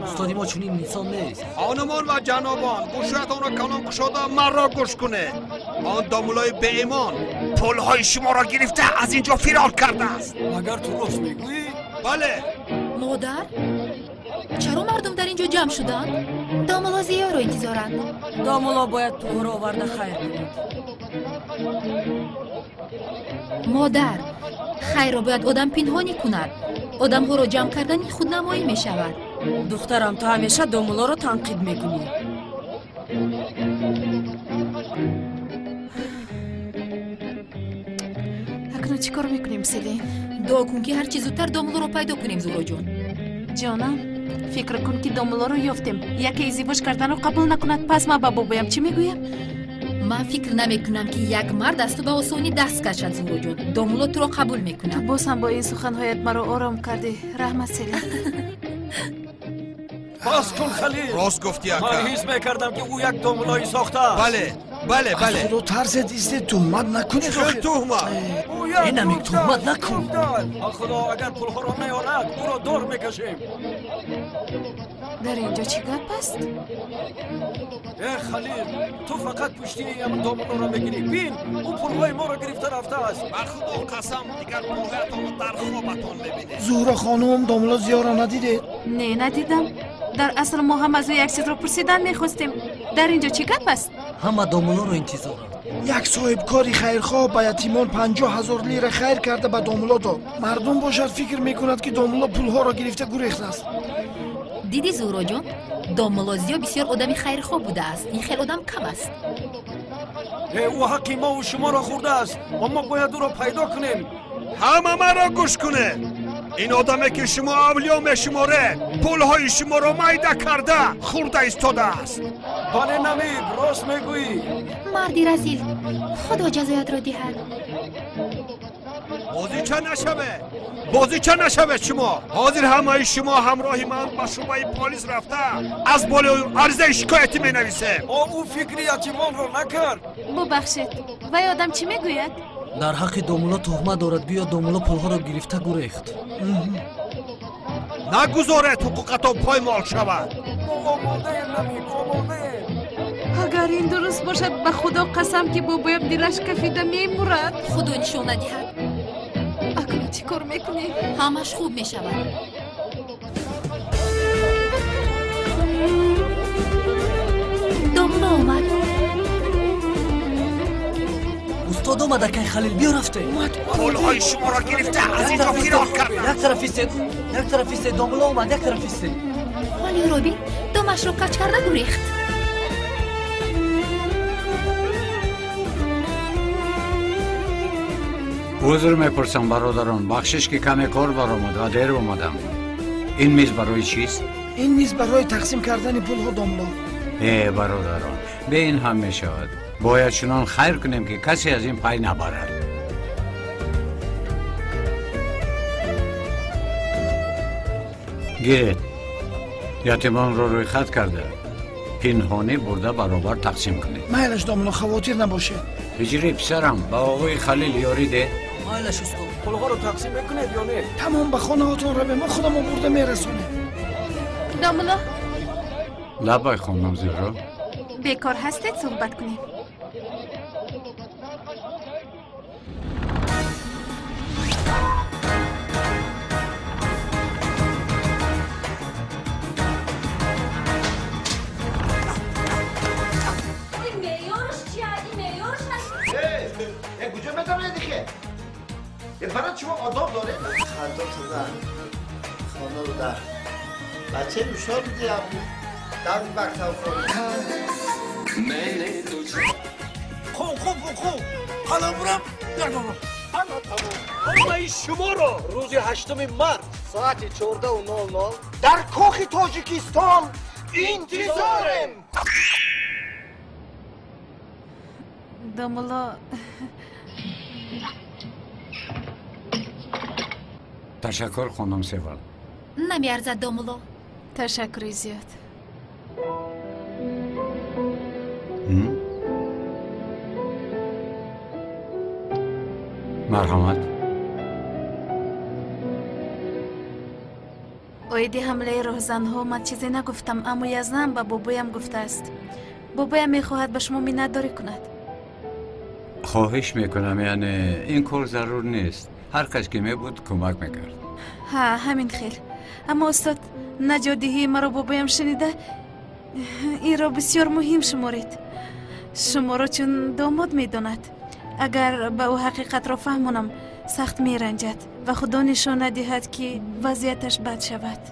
استادی ما چونین انسان نیست. خانمان و جنابان گوشویتان را کلام کشاده من را گوش کنه. آن دامولای به ایمان پلهای شما را گرفته از اینجا فرار کرده است. اگر تو راست میگویی؟ بله. مادر؟ چرا مردم در اینجا جمع شدن؟ دامولا زیا رو انتظارند. دامولا باید تو رو آورده خیر کنید. مادر خیر را باید آدم پنهانی کند. آدم ها را جمع کردن خودنمایی می شود. دخترم تو همیشه دامولا رو تنقید میکنی. اکنون چی کار میکنیم سیلین؟ دعا کن که هر چی زودتر دامولا رو پیدا کنیم زهرا جان. جانم فکر کن که دامولا رو یافتیم. یکی ازدواج کردن رو قبول نکند پس من به بابایم چی میگویم؟ من فکر نمیکنم که یک مرد از تو به آسانی دست کشد زهرا جان. دامولا تو را قبول میکنم. تو باز هم با این سخنهایت مرا آرام کردی. رحمت سیلین. باز کن خلیل. راست گفتی اکا. من حس میکردم که او یک دامولایی ساخته است. بله بله بله. خدا ترسید ایسته تهمت نکنید. خیلی تهمت. این نمی تهمت نکن. خدا اگر پلها را نیارد او را دور میکشیم. در اینجا چی گپ است؟ خلیل تو فقط پشتی این دامولا را میگیری. بین او پلهای ما را گرفته رفته است. بر خدا قسم دیگر پلهایتان را در خوابتان میبینید. زهرا خانم دامولا زیا را ندیدید؟ نه ندیدم. در اصل ما هم از او یک چیز را پرسیدن میخواستیم. در اینجا چی گپ است؟ همه دامولا رو انتظار. یک صاحب کاری خیرخواه به یتیمان 50,000 لیره خیر کرده به دامولا داد. مردم باشد فکر میکند که دامولا پولها را گرفته گریخته است. دیدی زهرا جان؟ دامولا زیا بسیار آدمی خیرخواه بوده است. این خیلی آدم کم است. او حقی ما و شما را خورده است. اما باید او را پیدا کنیم. همه من را گوش کنه. این آدمی که شما اولیا میشماره پولهای شما را میده کرده خورده ایستاده است. بله نمید راست میگویی. مردی رزیل خدا جزایت را دهد. بازی چه نشوه شما. حاضر همه شما همراه من به شعبه پلیس رفته از بالای عرضه شکایتی می نویسه. او فکری یتیمان را نکرد. ببخشید وای آدم چی میگوید؟ дар ҳаққи домула тӯҳмат дорад гӯё домула пулҳоро гирифта гурехт. нагузоред ҳуқуқатон поймол шавад. агар ин дуруст бошад ба худо қасам ки бобоям дилаш кафида мемурад. худо нишон надиҳад. акнун чӣ кор мекунем? ҳамаш хуб мешавад. домула омад. устод омад акай халил биё рафте. пулҳои шуморо гирифта аз инҷо фирор кард. як тараф истед домула омад як тараф истед. вале робин домашро кач карда гурехт. узр мепурсам бародарон, бахшиш ки каме кор баромад ва дер омадам. ин миз барои чист? ин миз барои тақсим кардани пулҳо домло. бародарон, бе ин ҳам мешавад. бояд чунон хайр кунем ки касе аз ин пай набарад. гиред ятимонро рӯйхат карда пинҳонӣ бурда баробар тақсим кунед. майлаш домло, хавотир набошед. ҳиҷрӣ писарам, ба оғои халил ёрӣ де. майлаш устод, пулҳоро тақсим мекунед ё не? тамом ба хонаҳотонро бе мо худамон бурда мерасонем. домло лаббай хонум зӯҳро. бекор ҳастед суҳбат кунем. برای شما آداب داره؟ خدا تدن خانه رو در بچه نوشار میدیم در مکتب خوب حالا برم نگم حالا تمام آقای شما رو روز 8 مارس ساعت 14:00 در کاخ تاجیکستان انتظارم. домло ташаккур хонум севал. намеарзад домуло. ташаккури зиёд. марҳамат. оиди ҳамлаи роҳзанҳо ман чизе нагуфтам, аммо язнам ба бобоям гуфтааст. бобоям мехоҳад ба шумо миннатдорӣ кунад. хоҳиш мекунам, яъне ин кор зарур нест. ҳар кас ки мебуд кӯмак мекард. ҳа ҳамин хел. аммо устод, наҷотдиҳии маро бобоям шунида инро бисёр муҳим шуморид. шуморо чун домод медонад. агар ба ӯ ҳақиқатро фаҳмонам сахт меранҷад ва худо нишон надиҳад ки вазъияташ бад шавад.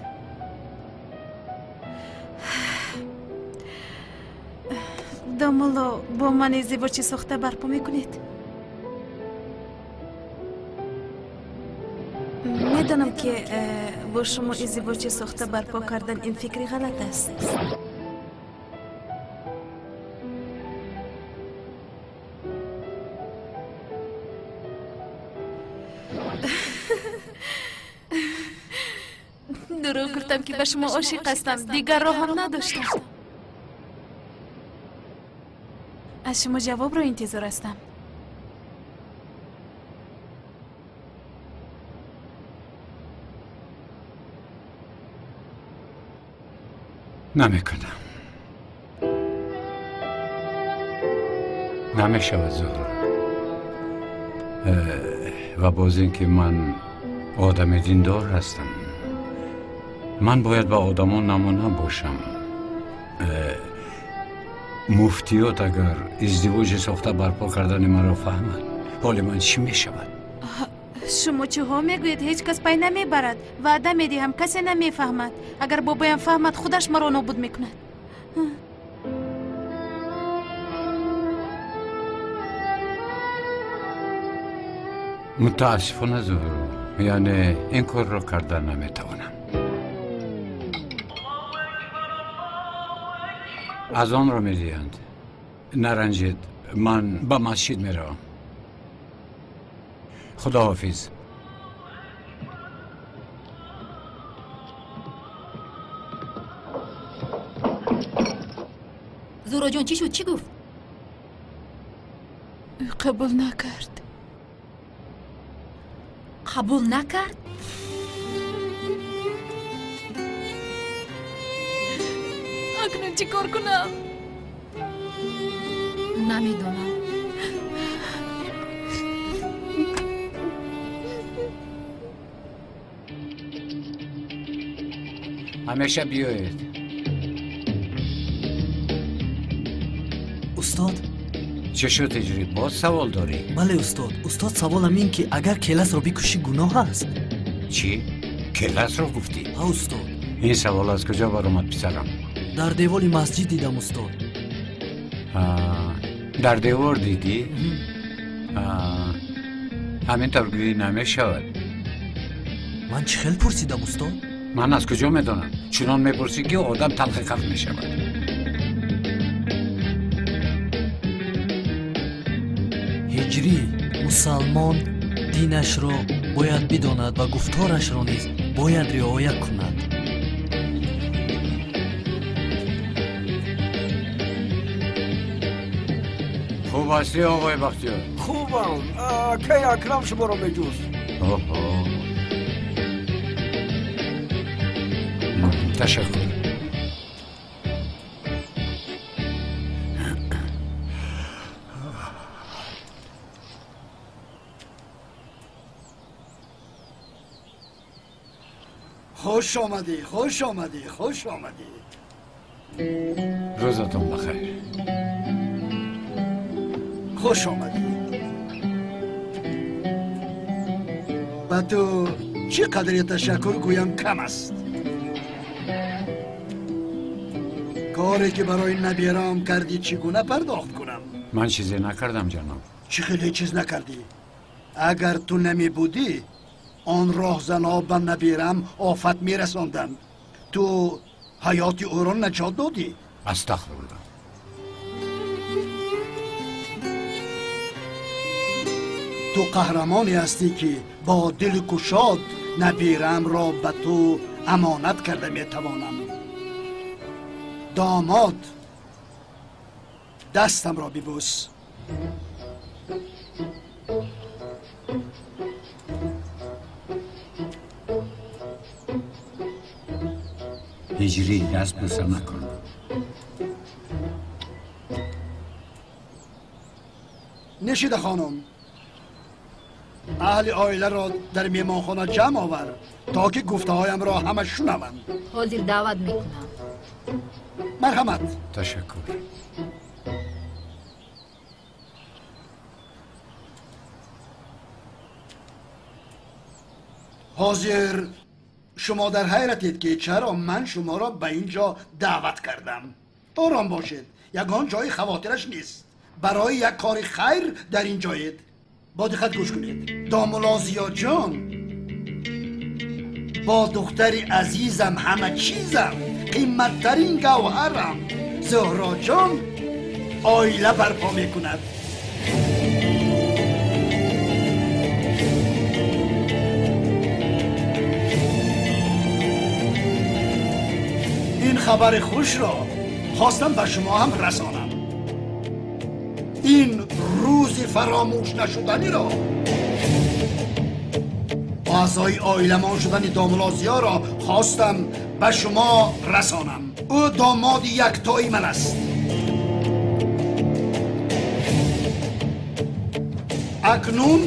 домуло, бо ман издивоҷи сохта барпо мекунед? медонам ки бо шумо издивоҷи сохта барпо кардан ин фикри ғалат аст. дурӯғ гуфтам ки ба шумо ошиқ ҳастам, дигар роҳам надоштам. аз шумо ҷавобро интизор ҳастам. намекунам. намешавад зӯҳра. ва боз ин ки ман одами диндор ҳастам, ман бояд ба одамон намуна бошам. муфтиёт агар издивоҷи сохта барпо кардани маро фаҳмад, ҳоли ман чӣ мешавад? шумо чиҳо мегӯед? ҳеҷ кас пай намебарад. ваъда медиҳам, касе намефаҳмад. агар бобоям фаҳмад, худаш маро нобуд мекунад. мутаассифона зӯҳро, яъне ин корро карда наметавонам. аз онро медиҳанд. наранҷед, ман ба масҷид меравам. худоҳофиз. зӯроҷон чӣ шуд? чӣ гуфт? ӯ қабул накард. қабул накард? акнун чӣ кор кунам? намедонам. ҳамеша биёед. устод, чӣ шуд ҳиҷрӣ? боз савол дорӣ? бале устод. устод, саволам ин ки агар келасро бикушӣ гуноҳ аст? чӣ? келасро гуфтӣ? ҳа устод. ин савол аз куҷо баромад писарам? дар девори масҷид дидам устод. дар девор дидӣ? ҳамин тавр гӯӣ намешавад. ман чӣ хел пурсидам устод? ман аз куҷо медонам? чунон мепурсӣ ки одам талхи қалб мешавад. ҳиҷрӣ мусалмон динашро бояд бидонад ва гуфторашро низ бояд риоя кунад. хуб ҳастӣ оғои бахтиёр? хубам. кай акрам шуморо меҷӯст? ташаккур. خوش آمدی، خوش آمدی، خوش آمدی. روزتون بخیر. خوش آمدی. با تو چقدر تشکر گویم کم است. کاری که برای نبیرام کردی چگونه پرداخت کنم؟ من چیزی نکردم جناب. چی خیلی چیز نکردی؟ اگر تو نمی بودی آن راهزنها به نبیرم آفت می رساندند. تو حیات او را نجات دادی. استغفرالله. تو قهرمانی هستی که با دل گشاد نبیرم را به تو امانت کرده می توانم. داماد دستم را ببوس. هجری دست بوسه نکن. نشیده خانم، اهل آیله را در میمانخانه جمع آور تا که گفته هایم را همه شنوند. حاضر دعوت میکنم. مرحمت. تشکر. حاضر شما در حیرتید که چرا من شما را به اینجا دعوت کردم. آرام باشید، یگان جای خواطرش نیست. برای یک کار خیر در این جایید. با دقت گوش کنید. دامولازیا جان، با دختر عزیزم همه چیزم، قیمتترین گوهرم زهرا جان آیله برپا میکند. این خبر خوش را خواستم به شما هم رسانم. این روز فراموش نشدنی را، اعضای آیلمان شدن دامولازیا را خواستم به شما رسانم. او داماد یکتایی من است. اکنون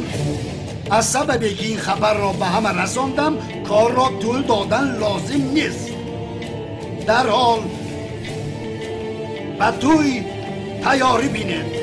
از سببی که این خبر را به همه رساندم کار را طول دادن لازم نیست. در حال به توی تیاری بینید.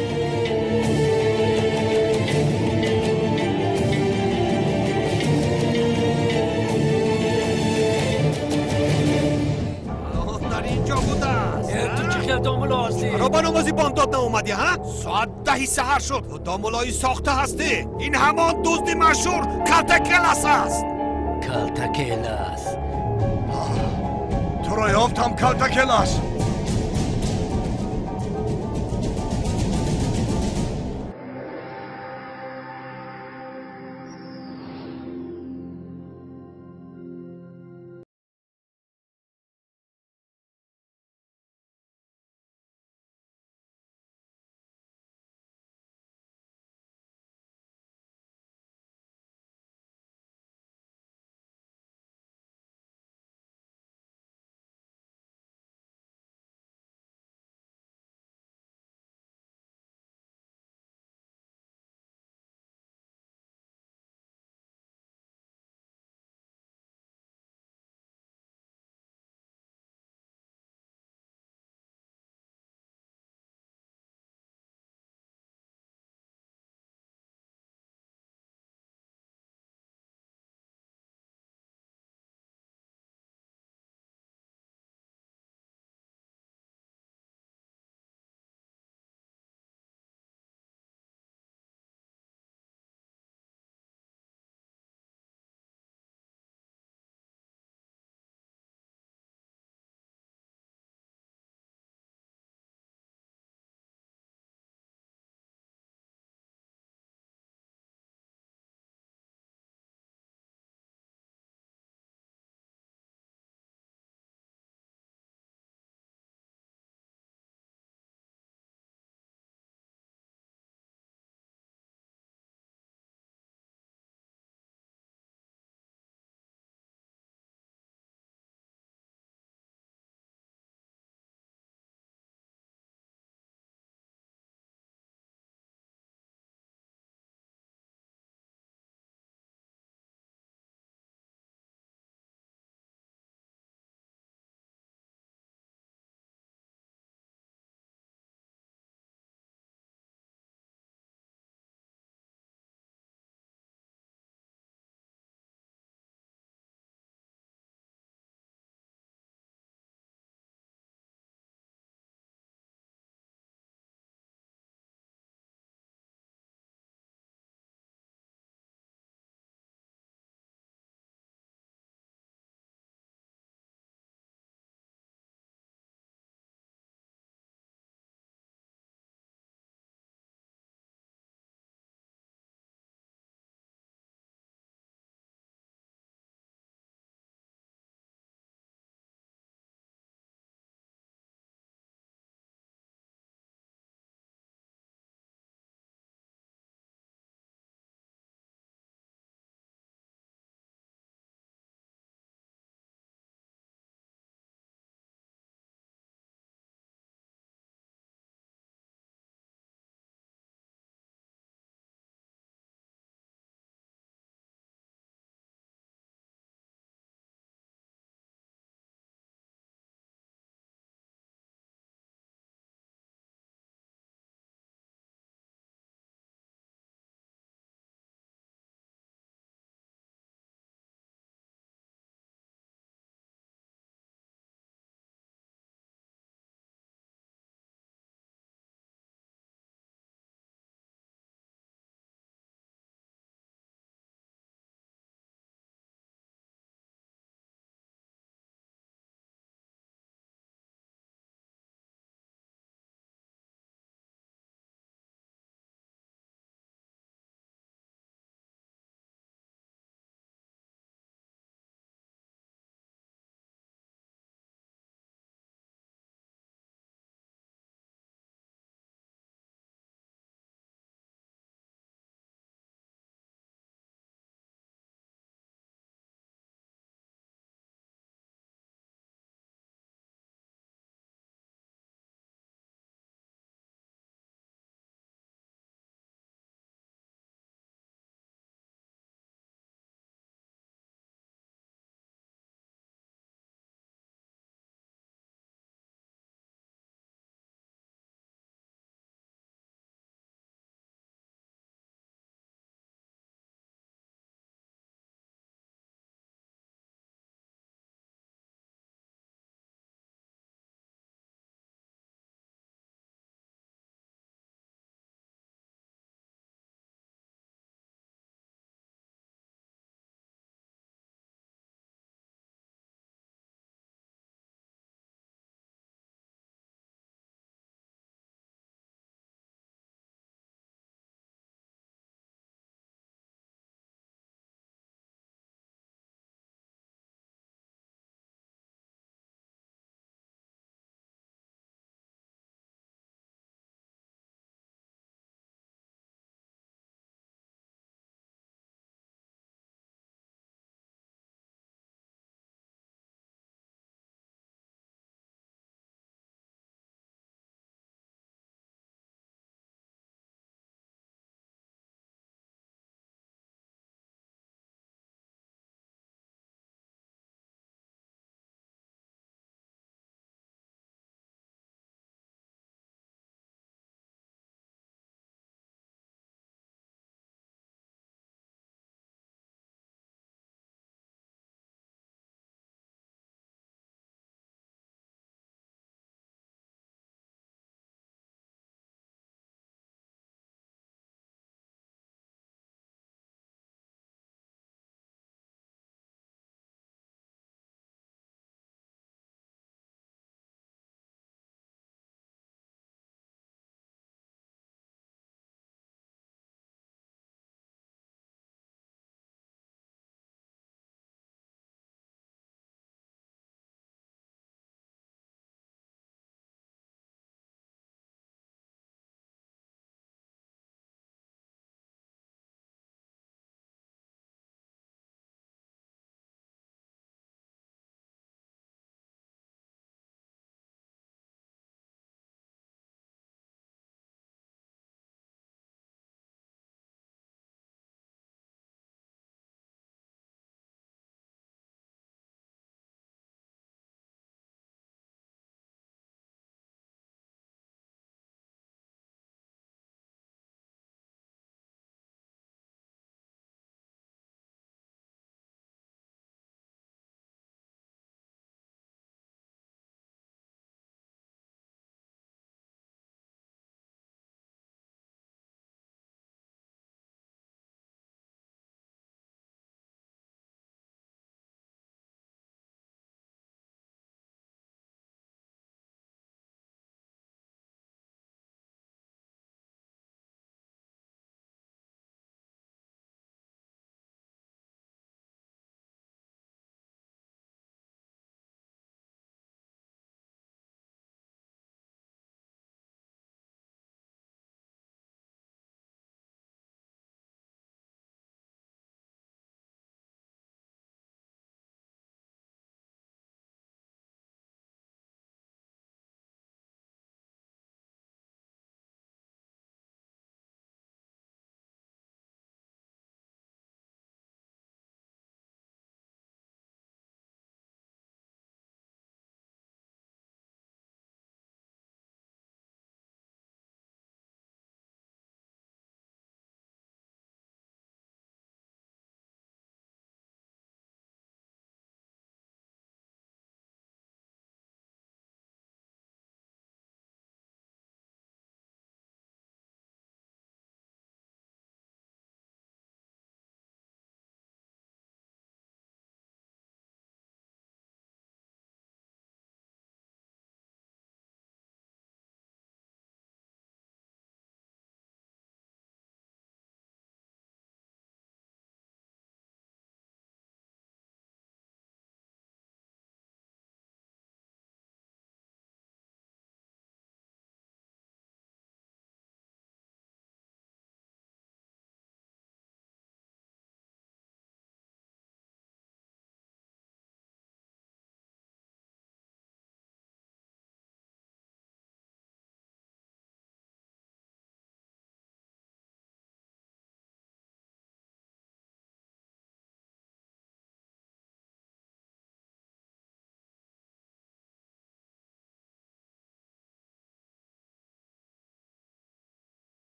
رو با نمازی بامداد ناومدی ها؟ ساعت 10 سحر شد و دامولایی ساخته هستی. این همان دزد مشهور کلتکلس است. کلتکلس؟ تو را یافتم کلتکلس.